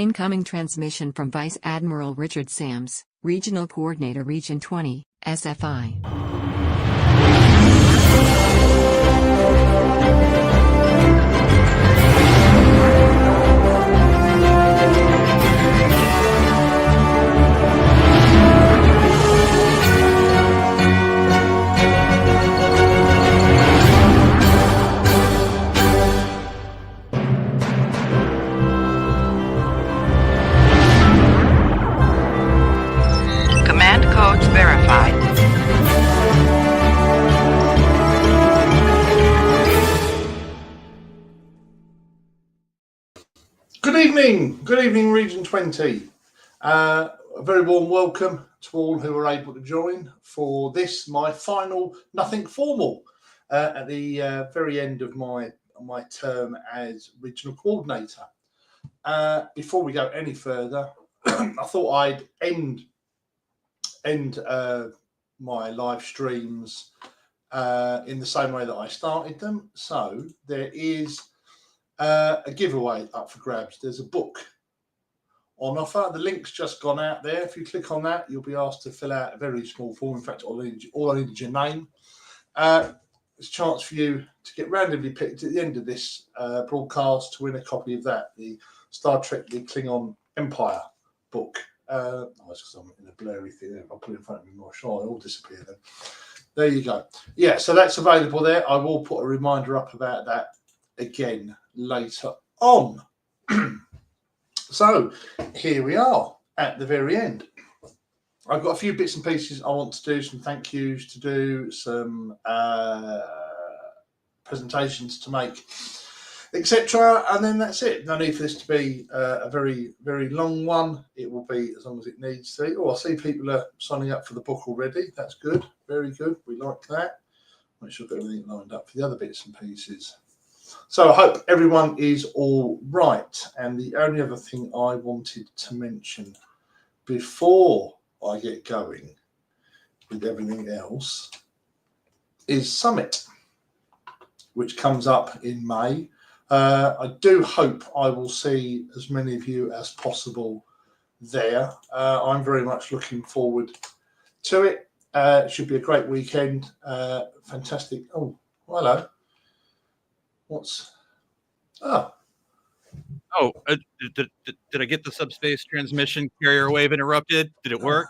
Incoming transmission from Vice Admiral Richard Sams, Regional Coordinator Region 20, SFI. Command codes verified. Good evening, Region 20. A very warm welcome to all who are able to join for this, my final Nothing Formal, at the very end of my term as Regional Coordinator. Before we go any further, I thought I'd end my live streams in the same way that I started them. So there is a giveaway up for grabs. There's a book on offer. The link's just gone out there. If you click on that, you'll be asked to fill out a very small form. In fact, all I need is your name. There's a chance for you to get randomly picked at the end of this broadcast to win a copy of that, the Star Trek The Klingon Empire book. It's because I'm in a blurry thing. I'll put it in front of me more. Sure, it'll all disappear then. There you go. Yeah, so that's available there. I will put a reminder up about that again later on. So here we are at the very end. I've got a few bits and pieces I want to do, some thank yous to do, some presentations to make, etc. And then that's it. No need for this to be a very, very long one. It will be as long as it needs to. Oh, I see people are signing up for the book already. That's good. Very good. We like that. Make sure I've got everything lined up for the other bits and pieces. So I hope everyone is all right. And the only other thing I wanted to mention before I get going with everything else is Summit, which comes up in May. I do hope I will see as many of you as possible there. I'm very much looking forward to it. It should be a great weekend. Fantastic. Oh, hello. Did I get the subspace transmission carrier wave interrupted? Did it work?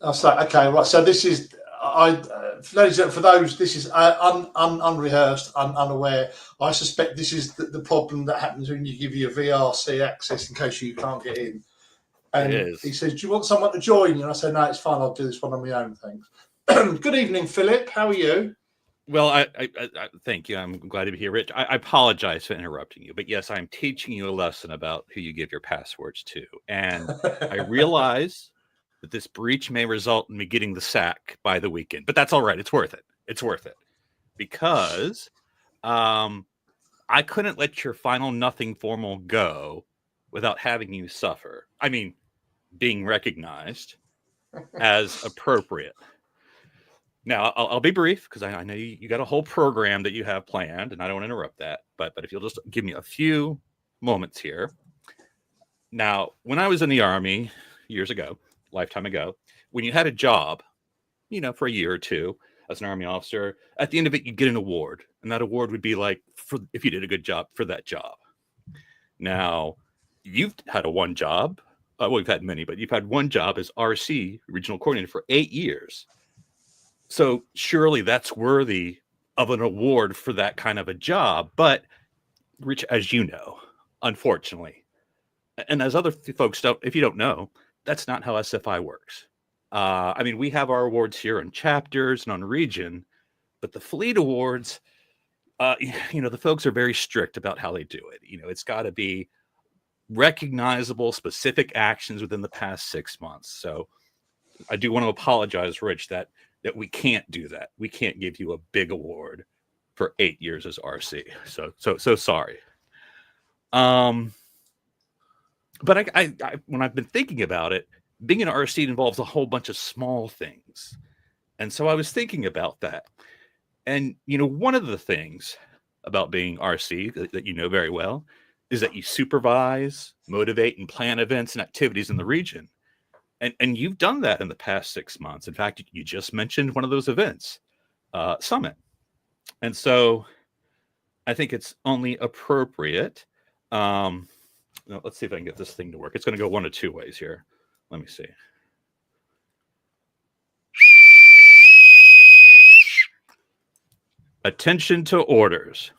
Okay, right. So this is for those. This is unrehearsed, unaware. I suspect this is the problem that happens when you give your VRC access in case you can't get in. And he says, "Do you want someone to join you?" And I said, "No, it's fine. I'll do this one on my own." Thanks. Good evening, Philip. How are you? Well, I thank you. I'm glad to be here, Rich. I apologize for interrupting you, but yes, I'm teaching you a lesson about who you give your passwords to. And I realize that this breach may result in me getting the sack by the weekend, but that's all right. It's worth it. It's worth it because I couldn't let your final Nothing Formal go without having you suffer. I mean, being recognized as appropriate. Now, I'll be brief because I know you got a whole program that you have planned, and I don't want to interrupt that. But if you'll just give me a few moments here. Now, when I was in the Army years ago, lifetime ago, when you had a job, for a year or two as an Army officer, at the end of it, you'd get an award. And that award would be like, if you did a good job for that job. Now, you've had one job. Well, you've had many, but you've had one job as RC, Regional Coordinator, for 8 years. So surely that's worthy of an award for that kind of a job. But, Rich, as you know, unfortunately, and as other folks don't, if you don't know, that's not how SFI works. We have our awards here on chapters and on region, but the fleet awards, the folks are very strict about how they do it. It's got to be recognizable, specific actions within the past 6 months. So I do want to apologize, Rich, that we can't do that. We can't give you a big award for 8 years as RC. So sorry. But I when I've been thinking about it, being an RC involves a whole bunch of small things. And so I was thinking about that. And, one of the things about being RC that you know very well is that you supervise, motivate, and plan events and activities in the region. And you've done that in the past 6 months. In fact, you just mentioned one of those events, Summit. And so I think it's only appropriate. Let's see if I can get this thing to work. It's going to go one of two ways here. Let me see. Attention to orders.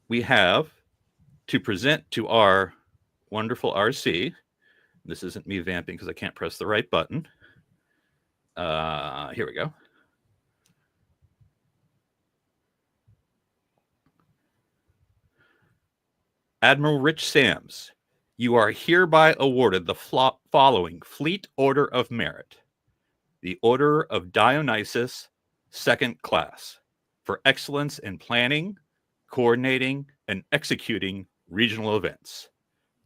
We have to present to our wonderful RC. This isn't me vamping because I can't press the right button. Here we go. Admiral Rich Sams, you are hereby awarded the following Fleet Order of Merit. The Order of Dionysus, 2nd Class, for excellence in planning, coordinating, and executing regional events.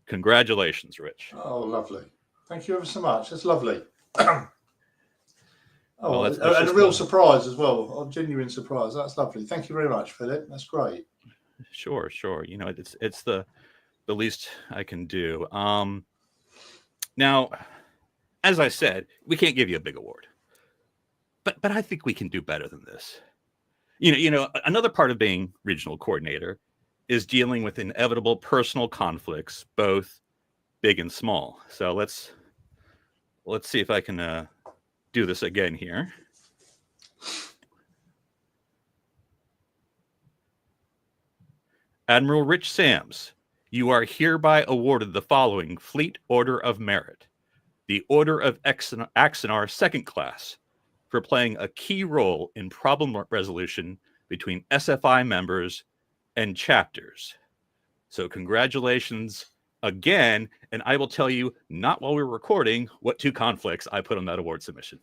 Congratulations, Rich. Oh, lovely. Thank you ever so much. That's lovely. Well, that's and a real surprise as well. A genuine surprise. That's lovely. Thank you very much, Philip. That's great. Sure. You know, it's the least I can do. Now, as I said, we can't give you a big award, but I think we can do better than this. You know, another part of being regional coordinator is dealing with inevitable personal conflicts, both big and small. So let's see if I can do this again here. Admiral Rich Sams, you are hereby awarded the following Fleet Order of Merit. The Order of Axanar 2nd Class, for playing a key role in problem resolution between SFI members and chapters. So congratulations again, and I will tell you, not while we're recording, what 2 conflicts I put on that award submission.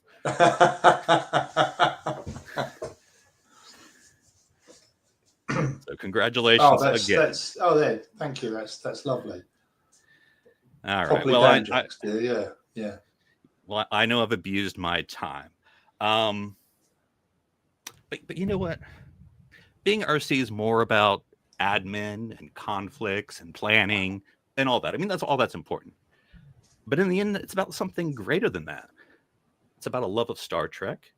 So congratulations again. Thank you. That's lovely. All right. Probably Well, yeah. Well, I know I've abused my time. But you know what? Being RC is more about admin and conflicts and planning and all that. I mean, that's important. But in the end, it's about something greater than that. It's about a love of Star Trek.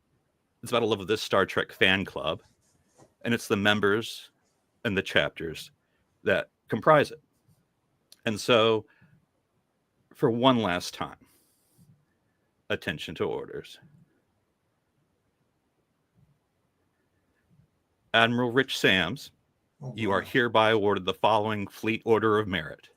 It's about a love of this Star Trek fan club. And it's the members and the chapters that comprise it. And so, for one last time, attention to orders. Admiral Rich Sams, you are hereby awarded the following Fleet Order of Merit.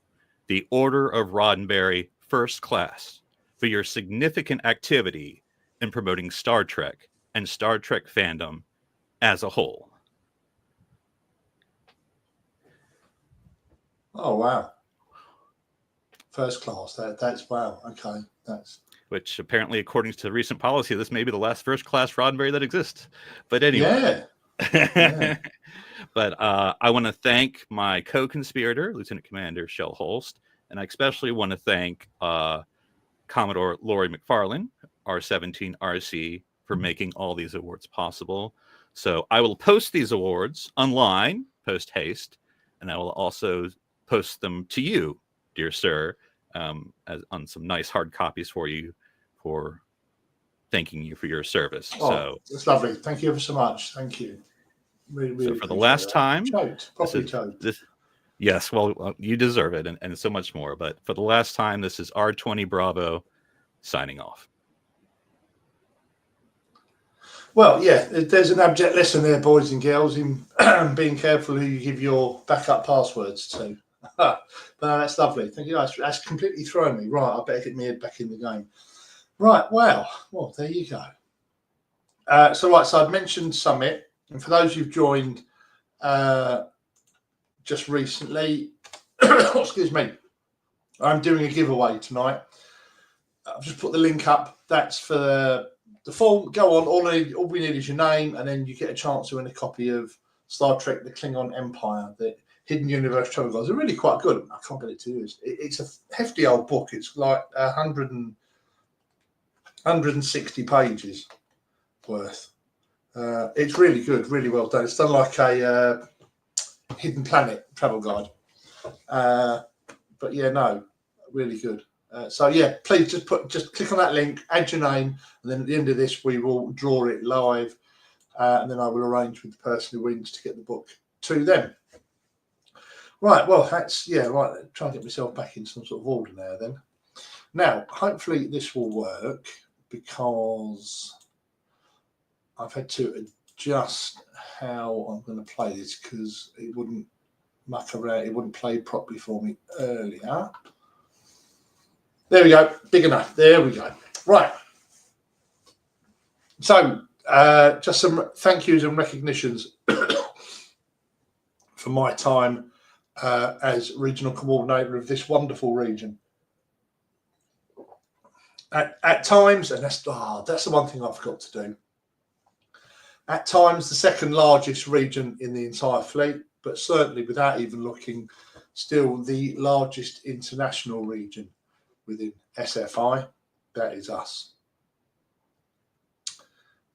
The Order of Roddenberry, 1st Class, for your significant activity in promoting Star Trek and Star Trek fandom as a whole. Oh, wow. 1st class. That's wow. Okay. Which apparently, according to recent policy, this may be the last 1st class Roddenberry that exists. But anyway. Yeah. But I want to thank my co-conspirator, Lieutenant Commander Shell Holst, and I especially want to thank Commodore Lori McFarlane, R17 RC, for making all these awards possible. So I will post these awards online, post haste, and I will also post them to you, dear sir, on some nice hard copies for you, for thanking you for your service. So it's lovely. Thank you ever so much. Thank you. Really so for the last time, choked. Yes, well, you deserve it, and so much more. But for the last time, this is R20 Bravo signing off. Well, yeah, there's an abject lesson there, boys and girls, in being careful who you give your backup passwords to. But that's lovely. Thank you. That's completely thrown me. Right, I better get my head back in the game. Right, well, there you go. So I've mentioned Summit, and for those who've joined just recently, excuse me, I'm doing a giveaway tonight. I've just put the link up. That's for the form. Go on. All we need is your name, and then you get a chance to win a copy of Star Trek: The Klingon Empire, the Hidden Universe Travel Guides. They're really quite good. I can't get it to you. It's a hefty old book. It's like 160 pages worth. It's really good, really well done. It's done like a Hidden Planet travel guide. But yeah, no, really good. So yeah, please just click on that link, add your name, and then at the end of this we will draw it live, and then I will arrange with the person who wins to get the book to them. Right, well that's right. Try and get myself back in some sort of order now. Then, now hopefully this will work because I've had to adjust how I'm going to play this because it wouldn't muck around. It wouldn't play properly for me earlier. There we go. Big enough. There we go. Right. So, just some thank yous and recognitions for my time as regional coordinator of this wonderful region. At times, and that's the one thing I forgot to do. At times, the second largest region in the entire fleet, but certainly without even looking, still the largest international region within SFI. That is us.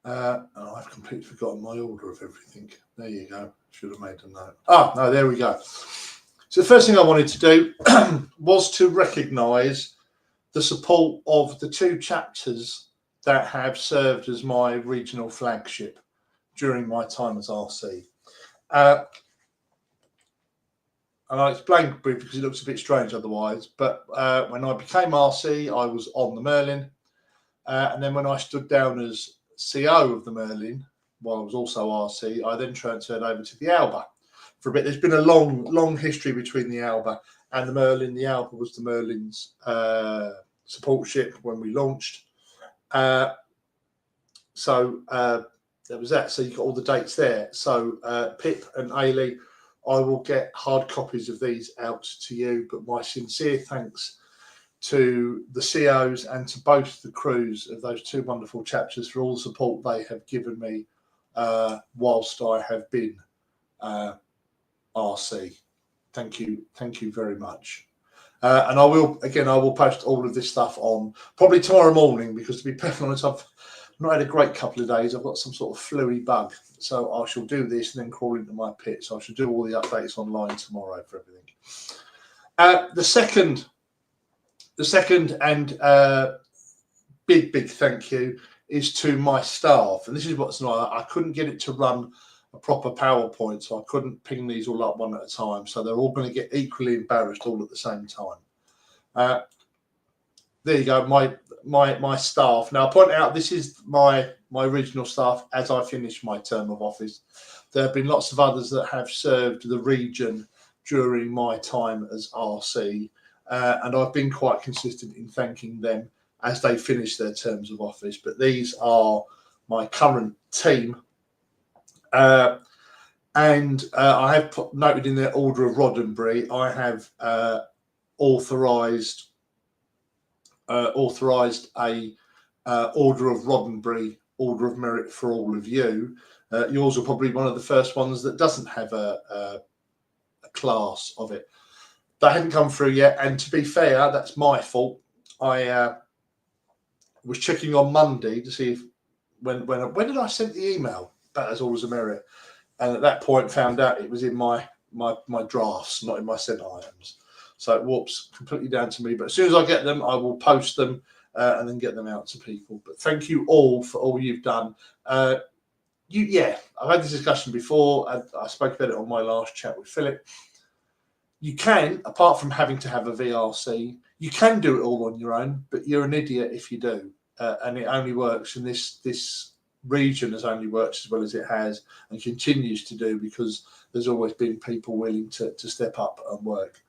I've completely forgotten my order of everything. There you go. Should have made a note. No, there we go. So the first thing I wanted to do was to recognise the support of the 2 chapters that have served as my regional flagship during my time as RC. And I'll explain briefly because it looks a bit strange otherwise. But when I became RC, I was on the Merlin. And then when I stood down as CO of the Merlin, while I was also RC, I then transferred over to the Alba for a bit. There's been a long history between the Alba and the Merlin. The Alba was the Merlin's support ship when we launched. So there was that. So you got all the dates there. So Pip and Ailey, I will get hard copies of these out to you. But my sincere thanks to the COs and to both the crews of those 2 wonderful chapters for all the support they have given me whilst I have been RC. Thank you very much. And I will post all of this stuff on probably tomorrow morning because, to be perfectly honest, I've not had a great couple of days. I've got some sort of fluey bug, so I shall do this and then crawl into my pit. So I shall do all the updates online tomorrow for everything. The second and big thank you is to my staff, and this is what's not. I couldn't get it to run a proper PowerPoint, so I couldn't ping these all up one at a time. So they're all going to get equally embarrassed all at the same time. There you go, my staff. Now I point out this is my regional staff as I finish my term of office. There have been lots of others that have served the region during my time as RC, and I've been quite consistent in thanking them as they finish their terms of office. But these are my current team. And I have noted in their order of Roddenberry, I have authorised a order of Roddenberry, order of merit for all of you. Yours are probably one of the first ones that doesn't have a class of it. That hadn't come through yet, and to be fair, that's my fault. I was checking on Monday to see if when did I send the email? That is always a merit, and at that point found out it was in my drafts, not in my sent items. So whoops, completely down to me. But as soon as I get them, I will post them and then get them out to people. But thank you all for all you've done. I've had this discussion before. I spoke about it on my last chat with Philip. You can, apart from having to have a VRC, you can do it all on your own, but you're an idiot if you do. And it only works in this region has only worked as well as it has and continues to do because there's always been people willing to step up and work.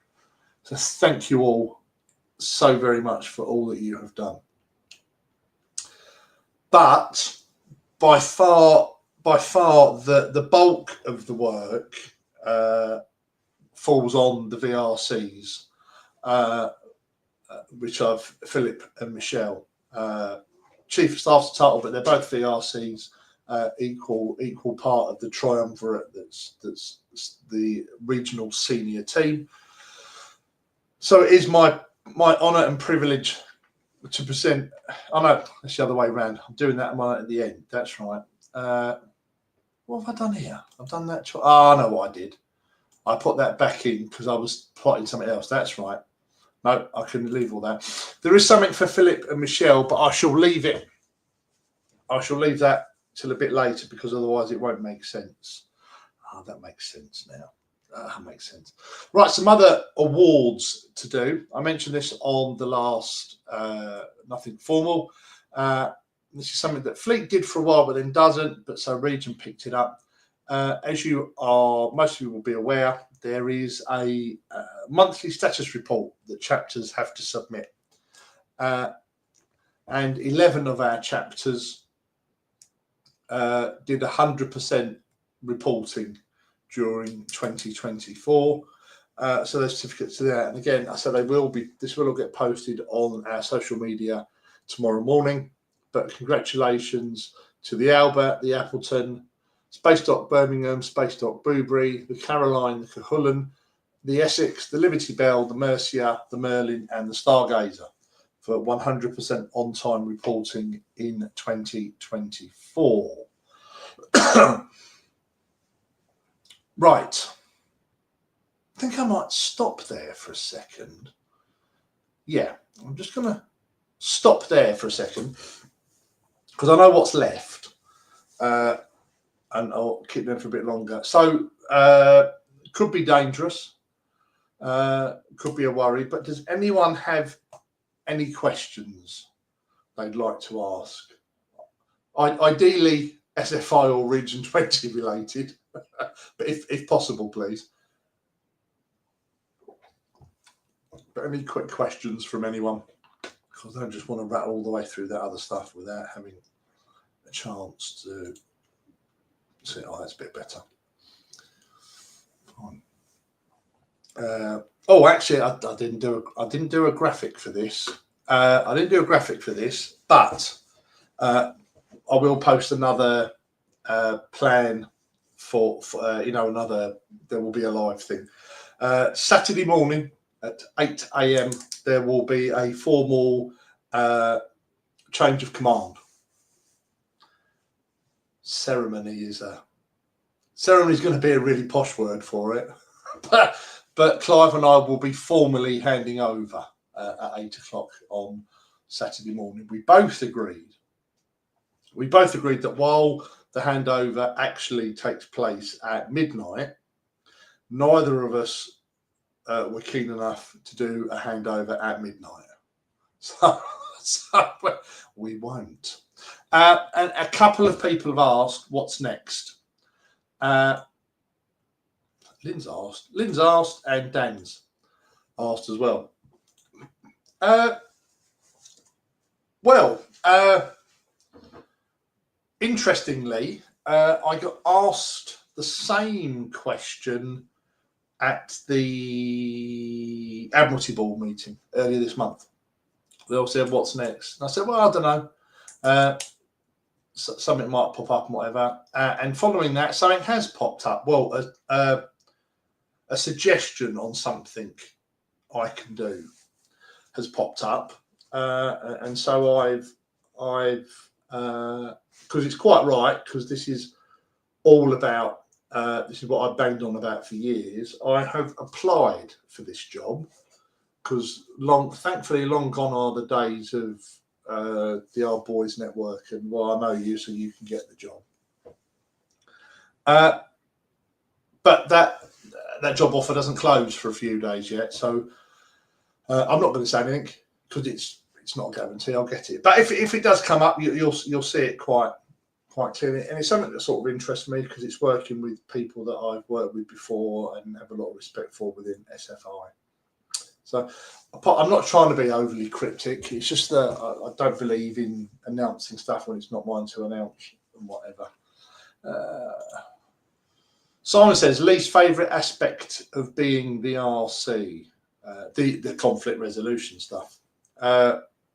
So thank you all so very much for all that you have done. But by far the bulk of the work falls on the VRCs, which I've Philip and Michelle. Chief of Staff's the title, but they're both VRCs, equal part of the triumvirate that's the regional senior team. So it is my honour and privilege to present. Oh no, that's the other way around. I'm doing that at the end. That's right. What have I done here? I've done that. I know what I did. I put that back in because I was plotting something else. That's right. No, I couldn't leave all that. There is something for Philip and Michelle, but I shall leave it. I shall leave that till a bit later because otherwise it won't make sense. Oh, that makes sense now. That makes sense. Right, some other awards to do. I mentioned this on the last Nothing Formal. This is something that Fleet did for a while, but then doesn't. But so Region picked it up. As you are, most of you will be aware, there is a monthly status report that chapters have to submit. And 11 of our chapters did 100% reporting during 2024. So there's certificates to that. And again, I said this will all get posted on our social media tomorrow morning. But congratulations to the Albert, the Appleton, Space Dock Birmingham, Space Dock Boobury, the Caroline, the Cahulan, the Essex, the Liberty Bell, the Mercia, the Merlin, and the Stargazer for 100% on-time reporting in 2024. Right. I think I might stop there for a second. Yeah, I'm just going to stop there for a second because I know what's left. And I'll keep them for a bit longer. So, could be dangerous. Could be a worry. But does anyone have any questions they'd like to ask? Ideally, SFI or Region 20 related. But if possible, please. But any quick questions from anyone? Because I don't just want to rattle all the way through that other stuff without having a chance to see. Oh, that's a bit better. Fine. Actually, I didn't do a graphic for this. I didn't do a graphic for this, but I will post another plan for another. There will be a live thing Saturday morning at 8 a.m. There will be a formal change of command. Ceremony is going to be a really posh word for it, but Clive and I will be formally handing over at 8 o'clock on Saturday morning. We both agreed that while the handover actually takes place at midnight, neither of us were keen enough to do a handover at midnight. So we won't. And a couple of people have asked, what's next? Lynn's asked, and Dan's asked as well. Interestingly, I got asked the same question at the Admiralty Board meeting earlier this month. They all said, what's next? And I said, well, I don't know. Something might pop up and whatever. And following that, something has popped up. Well, a suggestion on something I can do has popped up. And so I've because it's quite right, because this is all about, this is what I've banged on about for years. I have applied for this job because thankfully long gone are the days of the Old Boys Network and, well, I know you, so you can get the job. But that job offer doesn't close for a few days yet, so I'm not going to say anything because it's not a guarantee I'll get it. But if it does come up, you'll see it quite clearly, and it's something that sort of interests me because it's working with people that I've worked with before and have a lot of respect for within SFI. So I'm not trying to be overly cryptic. It's just that I don't believe in announcing stuff when it's not mine to announce and whatever. Simon says, least favourite aspect of being the RC, the conflict resolution stuff.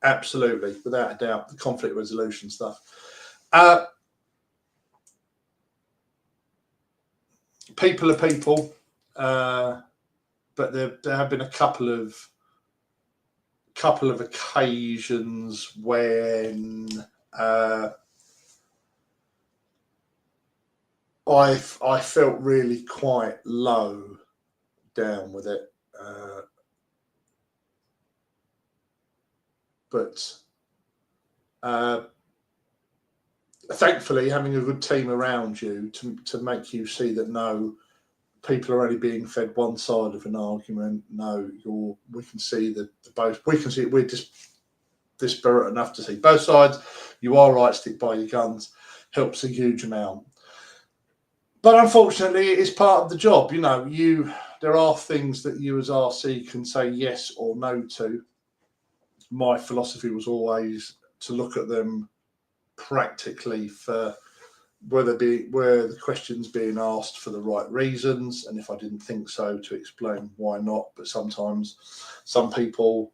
Absolutely, without a doubt, the conflict resolution stuff. People are people, but there have been a couple of occasions when I felt really quite low down with it. But thankfully, having a good team around you to make you see that no, people are only being fed one side of an argument. No, we can see the both. We can see we're just disparate enough to see both sides. You are right. Stick by your guns. Helps a huge amount. But unfortunately, it is part of the job. You know, there are things that you as RC can say yes or no to. My philosophy was always to look at them practically for where the question's being asked for the right reasons, and if I didn't think so, to explain why not. But sometimes some people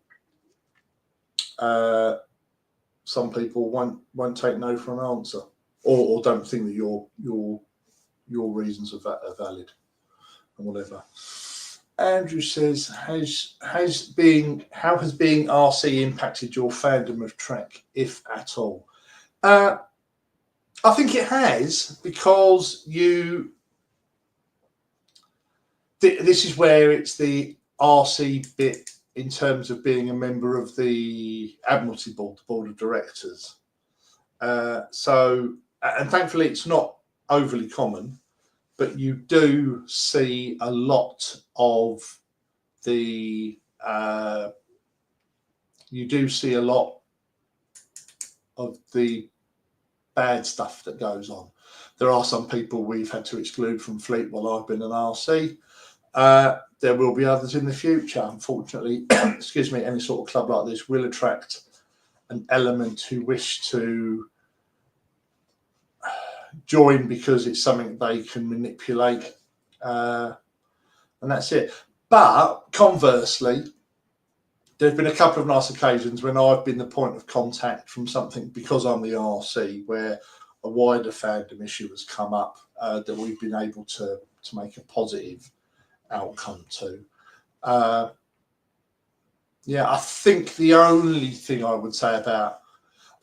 won't take no for an answer, or don't think that your reasons are valid, and whatever. Andrew says, how has being RC impacted your fandom of Trek, if at all? I think it has, because this is where it's the RC bit in terms of being a member of the Admiralty Board, the Board of Directors. So, and thankfully it's not overly common, but you do see a lot of the bad stuff that goes on. There are some people we've had to exclude from Fleet while I've been an RC. There will be others in the future. Unfortunately, excuse me, any sort of club like this will attract an element who wish to join because it's something they can manipulate, and that's it. But conversely, there's been a couple of nice occasions when I've been the point of contact from something, because I'm the RC, where a wider fandom issue has come up that we've been able to make a positive outcome to. I think the only thing I would say about,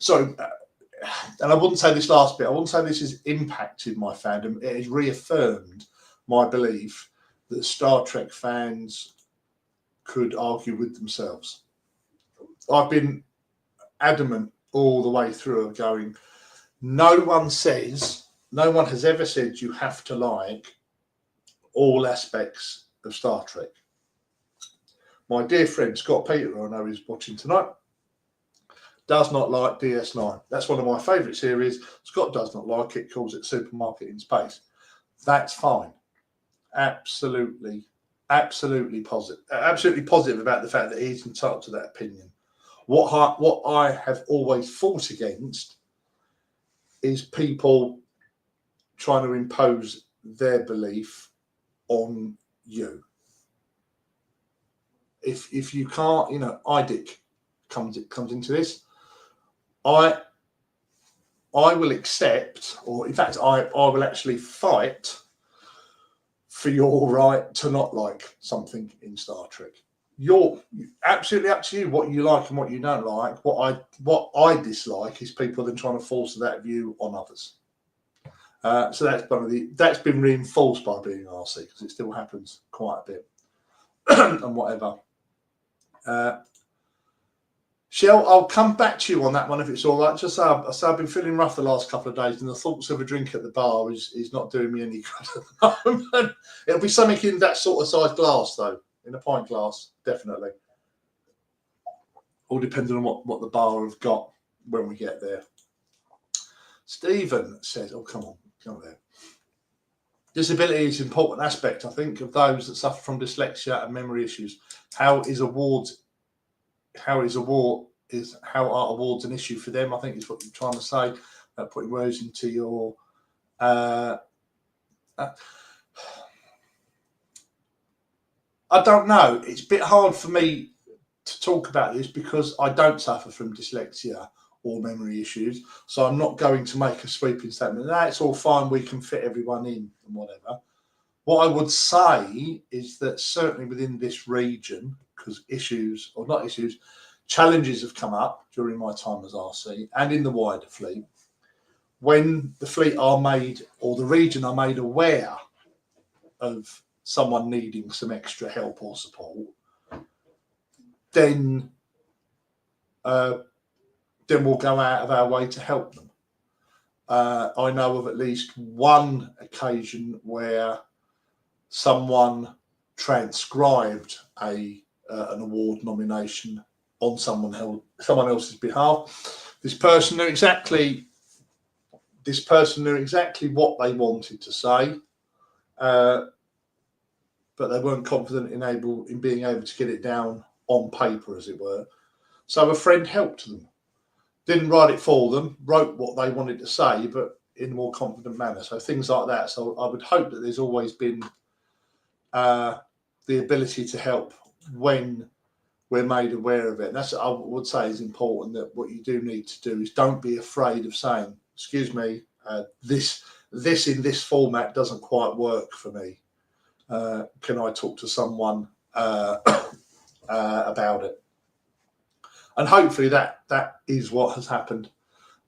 and I wouldn't say this last bit, I wouldn't say this has impacted my fandom. It has reaffirmed my belief that Star Trek fans could argue with themselves. I've been adamant all the way through of going, no one has ever said you have to like all aspects of Star Trek. My dear friend Scott Peter, who I know is watching tonight, does not like DS9. That's one of my favourite series. Scott does not like it, calls it Supermarket in Space. That's fine. Absolutely positive about the fact that he's entitled to that opinion. What I have always fought against is people trying to impose their belief on you. If you can't, IDIC comes into this. I will accept, or in fact, I will actually fight for your right to not like something in Star Trek. You're absolutely up to you what you like and what you don't like. What I dislike is people then trying to force that view on others. So that's been reinforced by being RC, because it still happens quite a bit and whatever. Shell, I'll come back to you on that one if it's all right. Just I've been feeling rough the last couple of days, and the thoughts of a drink at the bar is not doing me any good at the moment. It'll be something in that sort of size glass, though, in a pint glass, definitely. All depending on what the bar have got when we get there. Stephen says, "Oh, come on there. Disability is an important aspect, I think, of those that suffer from dyslexia and memory issues. How are awards an issue for them? I think is what you're trying to say. Putting words into your. I don't know. It's a bit hard for me to talk about this because I don't suffer from dyslexia or memory issues, so I'm not going to make a sweeping statement. No, it's all fine. We can fit everyone in and whatever. What I would say is that certainly within this region, because challenges have come up during my time as RC and in the wider fleet. When the fleet are made, or the region are made aware of someone needing some extra help or support, then we'll go out of our way to help them. I know of at least one occasion where someone transcribed an award nomination on someone else's behalf. This person knew exactly what they wanted to say, but they weren't confident in being able to get it down on paper, as it were. So a friend helped them. Didn't write it for them, wrote what they wanted to say, but in a more confident manner. So things like that. So I would hope that there's always been the ability to help when we're made aware of it. And that's what I would say is important, that what you do need to do is don't be afraid of saying, excuse me, this in this format doesn't quite work for me. Can I talk to someone about it? And hopefully that is what has happened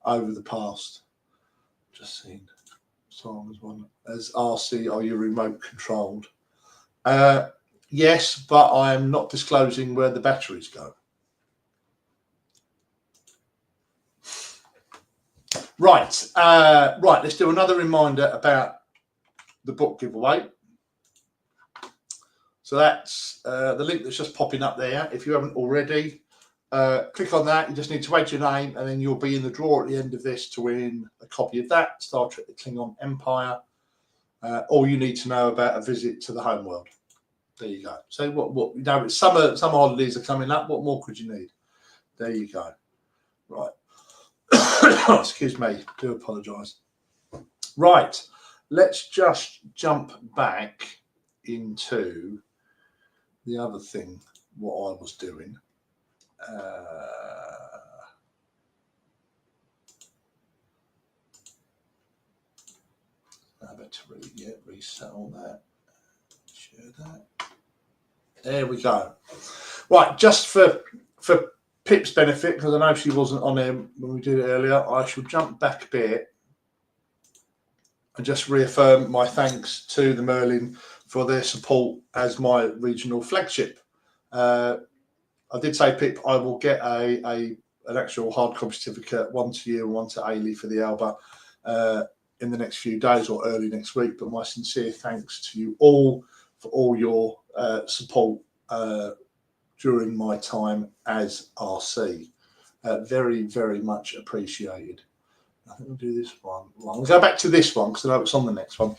over the past. Just seen Simon's one. As RC, are you remote controlled? Yes, but I am not disclosing where the batteries go. Right. Let's do another reminder about the book giveaway. So that's the link that's just popping up there. If you haven't already, click on that. You just need to write your name, and then you'll be in the draw at the end of this to win a copy of that, Star Trek: The Klingon Empire. All you need to know about a visit to the homeworld. There you go. So what you know, summer holidays are coming up. What more could you need? There you go. Right. Excuse me. Do apologise. Right. Let's just jump back into the other thing, what I was doing. I better reset all that. Share that. There we go. Right, just for Pip's benefit, because I know she wasn't on there when we did it earlier, I shall jump back a bit and just reaffirm my thanks to the Merlin for their support as my regional flagship. I did say, Pip, I will get an actual hard copy certificate, one to you and one to Ailey for the Alba in the next few days or early next week. But my sincere thanks to you all for all your support during my time as RC. Very, very much appreciated. I think we'll do this one. We'll go back to this one because I know it's on the next one.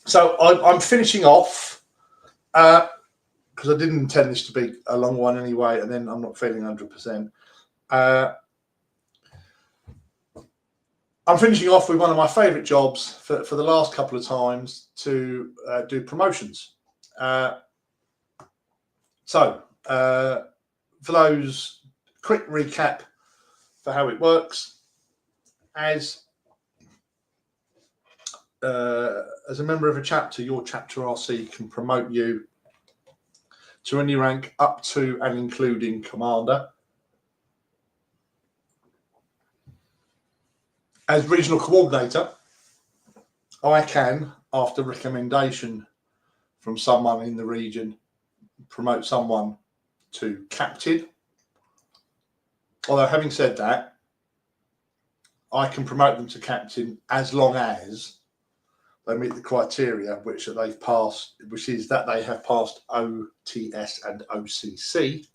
So I'm finishing off because I didn't intend this to be a long one anyway, and then I'm not feeling 100%. I'm finishing off with one of my favourite jobs for the last couple of times to do promotions. So for those, quick recap for how it works. As a member of a chapter, your chapter RC can promote you to any rank up to and including commander. As regional coordinator, I can, after recommendation from someone in the region, promote someone to captain. Although having said that, I can promote them to captain as long as they meet the criteria which they've passed, which is that they have passed OTS and OCC.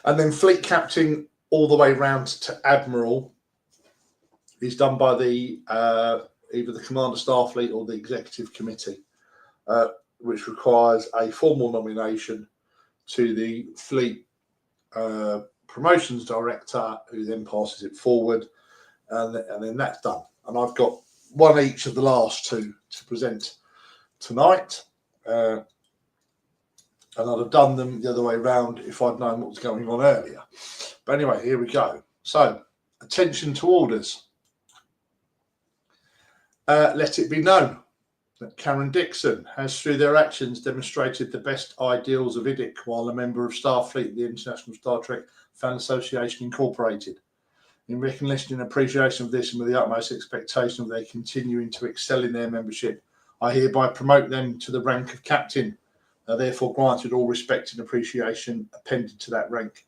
And then fleet captain all the way round to admiral is done by the either the Commander Starfleet or the Executive Committee, which requires a formal nomination to the Fleet Promotions Director, who then passes it forward, and then that's done. And I've got one each of the last two to present tonight, and I'd have done them the other way around if I'd known what was going on earlier. But anyway, here we go. So, attention to orders. Let it be known that Karen Dixon has, through their actions, demonstrated the best ideals of IDIC while a member of Starfleet, the International Star Trek Fan Association Incorporated. In recognition and appreciation of this, and with the utmost expectation of their continuing to excel in their membership, I hereby promote them to the rank of captain, therefore granted all respect and appreciation appended to that rank.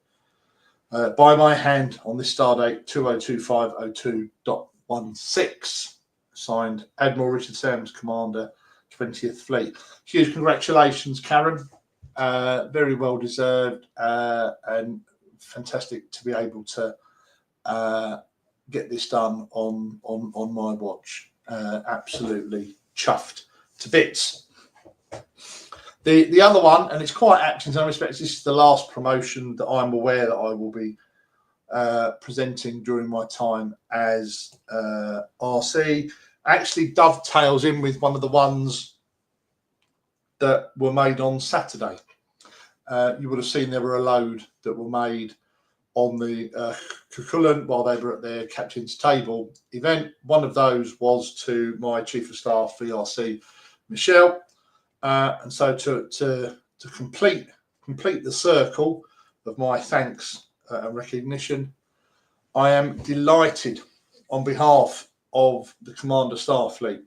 By my hand on this star date 202502.16, signed Admiral Richard Sams, Commander, 20th Fleet. Huge congratulations, Karen. Very well deserved, and fantastic to be able to get this done on my watch. Absolutely chuffed to bits. The other one, and it's quite apt in some respects, this is the last promotion that I'm aware that I will be presenting during my time as RC. Actually dovetails in with one of the ones that were made on Saturday. You would have seen there were a load that were made on the Cuchulainn while they were at their captain's table event. One of those was to my Chief of Staff, VRC, Michelle. And so to complete the circle of my thanks and recognition, I am delighted on behalf of the Commander Starfleet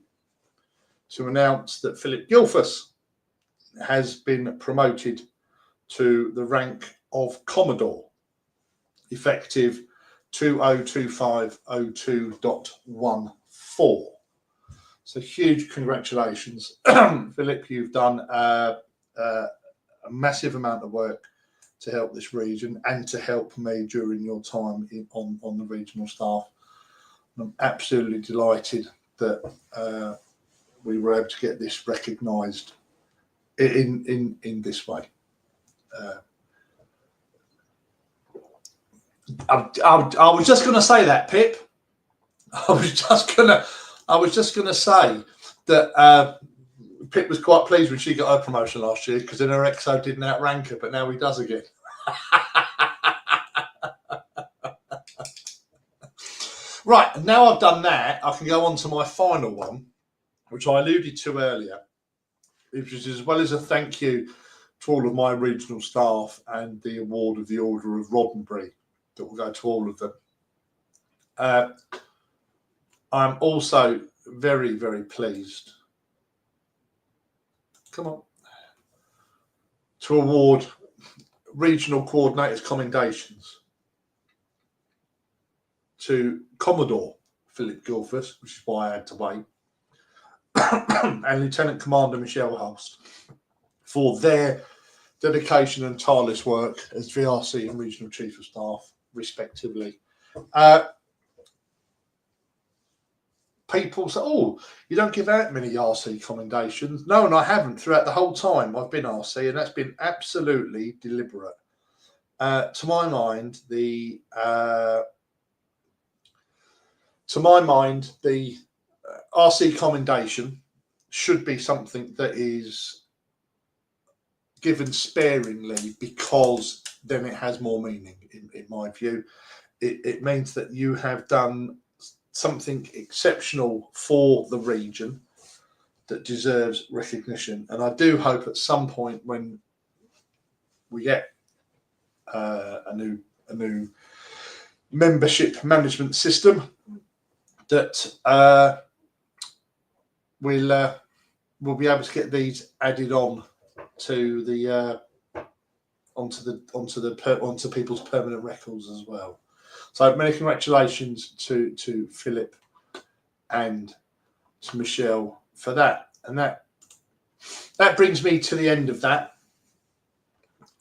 to announce that Philip Gilfuss has been promoted to the rank of Commodore, effective 202502.14. So huge congratulations, Philip. You've done a massive amount of work to help this region and to help me during your time on the regional staff. I'm absolutely delighted that we were able to get this recognised in this way. I was just going to say that, Pip. I was just going to say that Pip was quite pleased when she got her promotion last year, because then her EXO didn't outrank her, but now he does again. Right, now I've done that, I can go on to my final one, which I alluded to earlier, which is as well as a thank you to all of my regional staff and the award of the Order of Roddenberry that will go to all of them. I'm also very, very pleased, to award regional coordinators commendations to Commodore Philip Gilfuss, which is why I had to wait, and Lieutenant Commander Michelle Hulst for their dedication and tireless work as VRC and Regional Chief of Staff, respectively. People say, oh, you don't give out many RC commendations. No, and I haven't throughout the whole time I've been RC, and that's been absolutely deliberate. To my mind, the RC commendation should be something that is given sparingly, because then it has more meaning, in my view. It means that you have done something exceptional for the region that deserves recognition. And I do hope at some point when we get a new membership management system, that we'll be able to get these added on to the onto people's permanent records as well. So many congratulations to Philip and to Michelle for that. And that brings me to the end of that.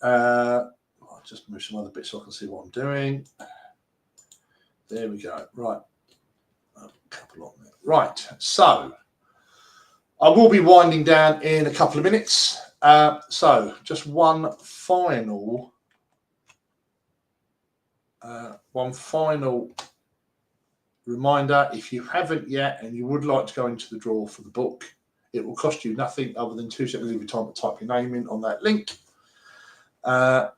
I'll just move some other bits so I can see what I'm doing. There we go. Right. A couple on there. Right. So I will be winding down in a couple of minutes. So just one final reminder: if you haven't yet and you would like to go into the draw for the book, it will cost you nothing other than 2 seconds of your time to type your name in on that link, and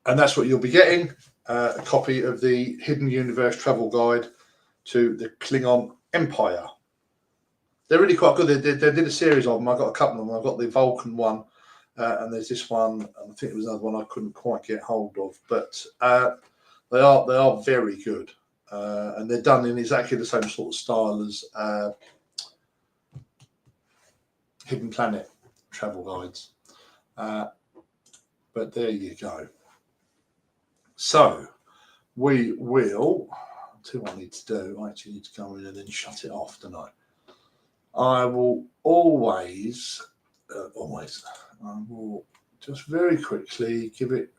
that's what you'll be getting, a copy of the Hidden Universe Travel Guide to the Klingon Empire. They're really quite good. They did a series of them. I got a couple of them. I've got the Vulcan one, and there's this one. And I think it was another one I couldn't quite get hold of, but they are very good, and they're done in exactly the same sort of style as Hidden Planet travel guides. But there you go. So we will. I'll tell you what I need to do. I actually need to go in and then shut it off, don't I? I will always. I will just very quickly give it.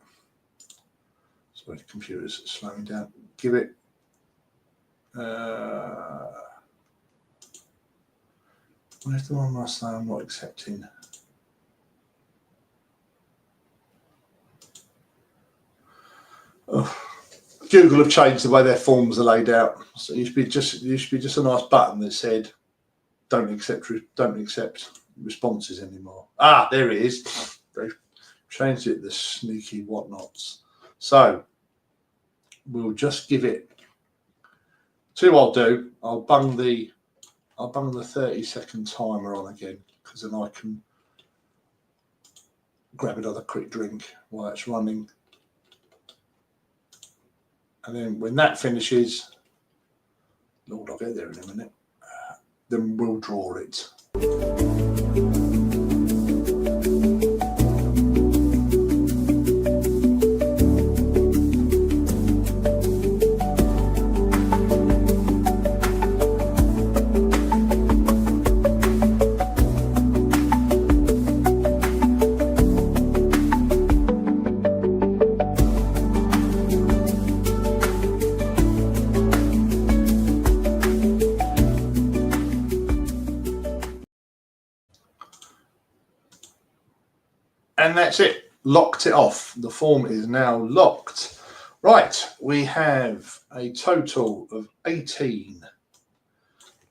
Sorry, the computer's slowing down. Give it. Where's the one I say I'm not accepting? Oh, Google have changed the way their forms are laid out. So it used to be just a nice button that said, "Don't accept responses anymore." Ah, there it is. They've changed it. The sneaky whatnots. So we'll just give it. See what I'll do. I'll bung the 30-second timer on again, because then I can grab another quick drink while it's running. And then when that finishes, Lord, I'll get there in a minute, then we'll draw it. And that's it. Locked it off. The form is now locked. Right. We have a total of 18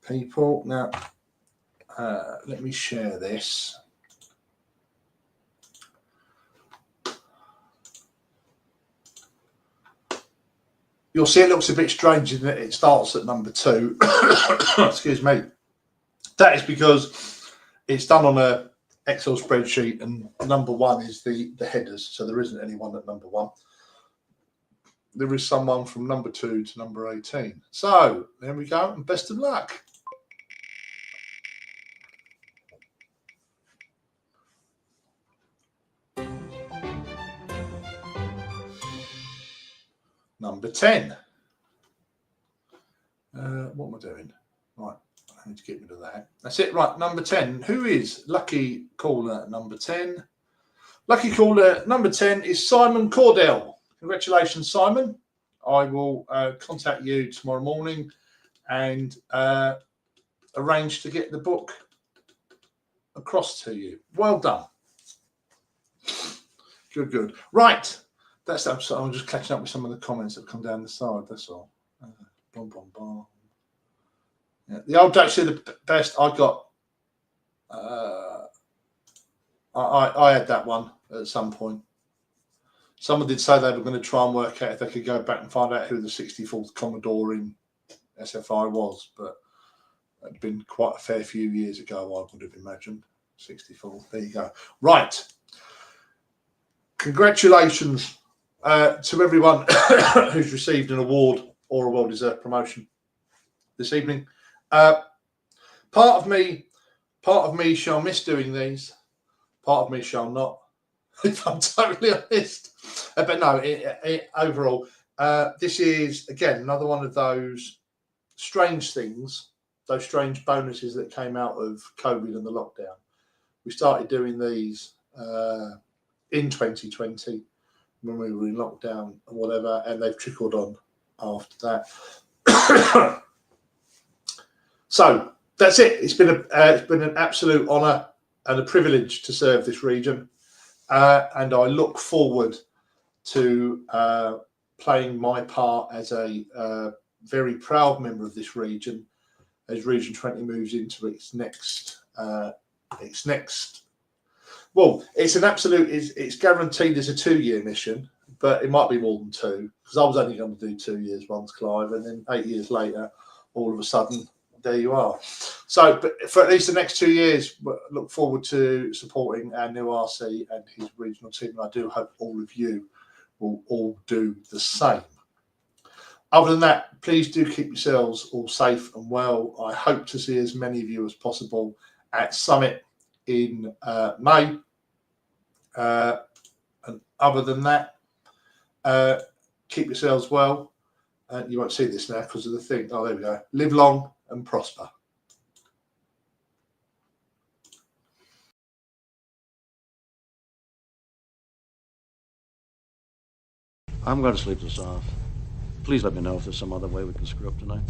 people. Now, let me share this. You'll see it looks a bit strange in that it starts at number 2. Excuse me. That is because it's done on a Excel spreadsheet, and number 1 is the headers, so there isn't anyone at number 1. There is someone from number 2 to number 18. So there we go, and best of luck. Number 10. What am I doing? Right. I need to get rid of that. That's it. Right, number 10. Who is lucky caller number 10? Lucky caller number 10 is Simon Cordell. Congratulations, Simon. I will contact you tomorrow morning and arrange to get the book across to you. Well done. Good, good. Right. That's I'm just catching up with some of the comments that have come down the side. That's all. Boom, boom, boom. Yeah, the old Dutch are the best. I got. I had that one at some point. Someone did say they were going to try and work out if they could go back and find out who the 64th Commodore in SFI was, but it'd been quite a fair few years ago, I would have imagined. 64. There you go. Right. Congratulations to everyone who's received an award or a well-deserved promotion this evening. Part of me shall miss doing these. Part of me shall not, if I'm totally honest. But no, overall, this is, again, another one of those strange things, those strange bonuses that came out of COVID and the lockdown. We started doing these in 2020 when we were in lockdown or whatever, and they've trickled on after that. So that's it. It's been an absolute honour and a privilege to serve this region, and I look forward to playing my part as a very proud member of this region as Region 20 moves into its next. Well, it's an absolute. It's guaranteed as a 2-year mission, but it might be more than 2 because I was only going to do 2 years once, Clive, and then 8 years later, all of a sudden, there you are. So, but for at least the next 2 years, look forward to supporting our new RC and his regional team. And I do hope all of you will all do the same. Other than that, please do keep yourselves all safe and well. I hope to see as many of you as possible at Summit in May. And other than that, keep yourselves well. You won't see this now because of the thing. Oh, there we go. Live long and prosper. I'm going to sleep this off. Please let me know if there's some other way we can screw up tonight.